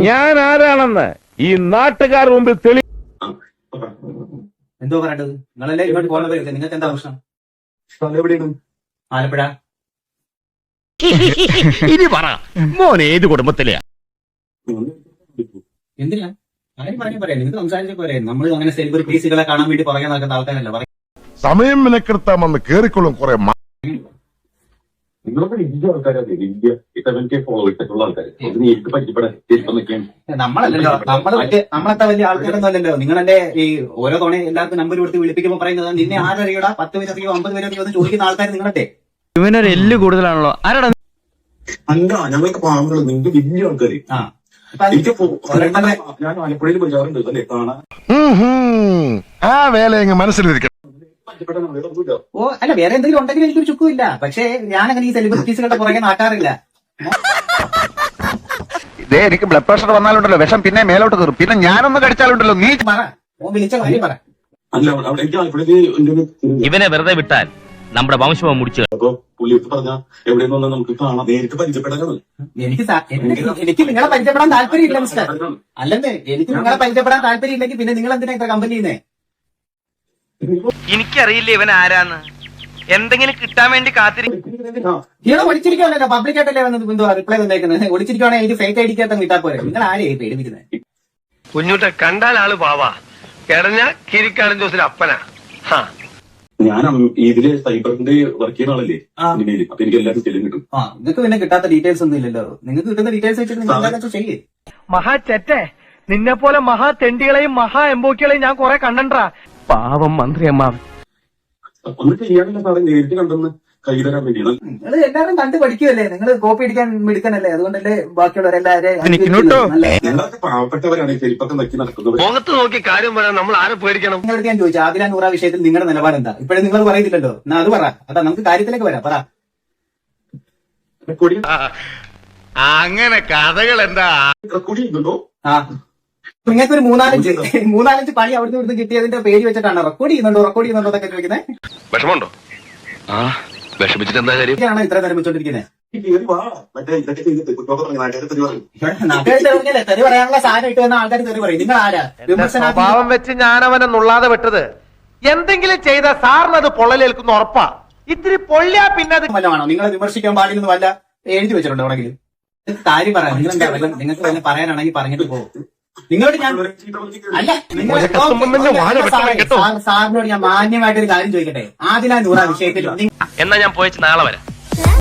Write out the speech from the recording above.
ഞാൻ ആരാണെന്ന് ഈ നാട്ടുകാർ മുമ്പിൽ തെളി എന്തോ പറയേണ്ടത്? നിങ്ങളല്ലേ ഇങ്ങോട്ട് പോകുന്നത്? നിങ്ങൾക്ക് എന്താ പ്രശ്നം? ആലപ്പുഴ. ഇനി പറ മോൻ ഏത് കുടുംബത്തിലെയാ? എന്തിനാ കാര്യം പറയാം. നിങ്ങൾക്ക് സംസാരിച്ച പോരെ. നമ്മൾ അങ്ങനെ സെലിബ്രിറ്റീസുകളെ കാണാൻ വേണ്ടി പുറകെ നടക്കുന്ന ആൾക്കാരല്ല പറയാം. സമയം മെനക്കെടുത്താമെന്ന് കേറിക്കൊള്ളും കുറെ നിങ്ങളൊക്കെ വലിയ ആൾക്കാരാണ്. വലിയ 7K ഫോളോവേഴ്സ് ഉള്ള ആൾക്കാർ. എനിക്ക് പരിചയപ്പെടാൻ നമ്മളല്ലല്ലോ, നമ്മളത്തെ വലിയ ആൾക്കാരൊന്നും അല്ലല്ലോ. നിങ്ങളെന്റെ ഈ ഓരോ തവണ എല്ലാവർക്കും നമ്പർ കൊടുത്ത് വിളിപ്പിക്കുമ്പോൾ പറയുന്നത് നിന്നെ ആരറിയടാ, 10 പേരറിയോ 50 പേരറിയോ എന്ന് ചോദിക്കുന്ന ആൾക്കാർ നിങ്ങളെ. ഇവനൊരു എല്ല് കൂടുതലാണല്ലോ. ആരാടാ? അല്ല, ഞങ്ങൾക്ക് പാവങ്ങൾ. നിങ്ങൾക്ക് വലിയ ആൾക്കാർ. ഞാൻ ആലപ്പുഴയിൽ പോകാറുണ്ട് അല്ലേ കാണാൻ. ആ വേല മനസ്സിലിരിക്കണം. ഓ അല്ല, വേറെ എന്തെങ്കിലും ഉണ്ടെങ്കിൽ എനിക്കൊരു ചുക്കുമില്ല. പക്ഷേ ഞാനങ്ങനെ ഈ സെലിബ്രിറ്റീസുകളുടെ പുറകെ നടക്കാറില്ല. ഇതേ എനിക്ക് ബ്ലഡ് പ്രഷർ വന്നാലുണ്ടല്ലോ വിഷം പിന്നെ മേലോട്ട് കയറും. പിന്നെ ഞാനൊന്ന് കടിച്ചാലുണ്ടല്ലോ നീ പറ, ഓ വിളിച്ച കാര്യം പറ. അല്ല, എനിക്ക് ആലപ്പുഴയിൽ ഇവനെ വെറുതെ വിട്ടാൽ നമ്മുടെ വംശം മുടിച്ചു. അപ്പൊ പുള്ളി പറഞ്ഞാൽ എവിടെയെന്ന് വന്നാൽ നമുക്ക് കാണാം, നേരിട്ട് പരിചയപ്പെടാനാണ്. എനിക്ക് നിങ്ങളെ പരിചയപ്പെടാൻ താല്പര്യമില്ല മിസ്റ്റർ. അല്ലെന്ന് എനിക്ക് നിങ്ങളെ പരിചയപ്പെടാൻ താല്പര്യമില്ലെങ്കിൽ പിന്നെ നിങ്ങൾ എന്തിനാ ഇത്ര കമ്പനി ചെയ്യുന്നേ? എനിക്കറിയില്ല ഇവൻ ആരാന്ന്. എന്തെങ്കിലും കിട്ടാൻ വേണ്ടി ഇവിടെ ഒളിച്ചിരിക്കുവാണല്ലോ, പബ്ലിക്കായിട്ടല്ലേ വന്നത് എന്തോ റിപ്ലൈ തന്നേക്കുന്നത്. ഒളിച്ചിരിക്കുവാണെങ്കിൽ എനിക്ക് ഫേക്ക് ഐഡിക്കകത്ത് കിട്ടാൻ പോരെ. നിങ്ങൾ ആരെയായി പേടിപ്പിക്കുന്നത്? കുഞ്ഞുട്ട കണ്ടാൽ ആള് പാവാ, കിടഞ്ഞ കിരിക്കാടൻ ജോസിന്റെ അപ്പനാ. ഞാൻ ഇതില് സൈബറിന്റെ വർക്ക് ചെയ്യുന്ന ആളല്ലേ. അപ്പൊ എനിക്ക് എല്ലാവരും ചെല്ലും കിട്ടും. നിങ്ങൾക്ക് പിന്നെ കിട്ടാത്ത ഡീറ്റെയിൽസ് ഒന്നും ഇല്ലല്ലോ. നിങ്ങൾക്ക് കിട്ടുന്ന ഡീറ്റെയിൽസ് വെച്ചിട്ട് നിങ്ങൾ എന്താ ചെയ്യേ? മഹാ ചെറ്റേ, നിന്നെ പോലെ മഹാ തെണ്ടികളെയും മഹാ എംബോക്കികളെയും ഞാൻ കുറെ കണ്ടണ്ടാ. പാവം മന്ത്രി അമ്മാവൻ ഒന്നും ചെയ്യാനില്ല സാറേ, നേരിട്ട് കണ്ടെന്ന് കൈ തരാൻ വേണ്ടിയാണ്. നിങ്ങൾ എല്ലാവരും കണ്ടു പഠിക്കുമല്ലേ? നിങ്ങൾ കോപ്പി അടിക്കാൻ മിടുക്കനല്ലേ? അതുകൊണ്ടല്ലേ ബാക്കിയുള്ളവരെല്ലാവരെയും. ഞങ്ങളൊക്കെ പാവപ്പെട്ടവരാണ്, ചെരുപ്പൊക്കെ നക്കി നടക്കുന്നവർ. മുഖത്ത് നോക്കി കാര്യം പറയാൻ നമ്മൾ ആരെ പേടിക്കണം? നിങ്ങളോട് ഞാൻ ചോദിച്ചു, ആദില നൂറ വിഷയത്തിൽ നിങ്ങളുടെ നിലപാട് എന്താ? ഇപ്പോഴും നിങ്ങൾ പറയുന്നില്ലല്ലോ. എന്നാ അത് പറ. അതാ നമുക്ക് കാര്യത്തിലേക്ക് വരാം. പറ. അങ്ങനെ കഥകൾ എന്താ? റെക്കോർഡ് ചെയ്യുന്നുണ്ടോ? ആ, നിങ്ങൾക്ക് ഒരു മൂന്നാലഞ്ച് പണി അവിടുന്ന് ഇവിടുന്ന് കിട്ടിയതിന്റെ പേര് വെച്ചിട്ടാണ് റെക്കോർഡ് ചെയ്യുന്നുണ്ടോ എന്നൊക്കെ ചോദിക്കുന്നത്. വിഷമുണ്ടോ? വിഷമിച്ചിട്ട് എന്താ കാര്യം? ആണോ ഇത്ര നേരം വെച്ചോണ്ടിരിക്കുന്നത്? തെറി പറയാനുള്ള സാധനം ഇട്ട് വന്ന ആൾക്കാർ തെറി പറയും. നിങ്ങൾ ആരാ? സ്വഭാവം വെച്ച് ഞാൻ അവനെ നുള്ളാതെ വിട്ടത്. എന്തെങ്കിലും ചെയ്ത സാറിന് അത് പൊള്ളലേൽക്കുന്ന ഉറപ്പാ. ഇത്തിരി പൊള്ളിയാ പിന്നെ അത് വല്ലതാണോ? നിങ്ങളെ വിമർശിക്കാൻ പാടില്ലെന്ന് വല്ല എഴുതി വെച്ചിട്ടുണ്ടോ എവിടെങ്കിലും? കാര്യം പറയാം. നിങ്ങൾക്ക് വല്ല പറയാനാണെങ്കിൽ പറഞ്ഞിട്ട് പോകും. നിങ്ങളോട് ഞാൻ അല്ല, സാറിനോട് ഞാൻ മാന്യമായിട്ടൊരു കാര്യം ചോദിക്കട്ടെ. ആദില നൂറ വിഷയത്തിൽ എന്നാ ഞാൻ പോയിച്ച് നാളെ വരാം.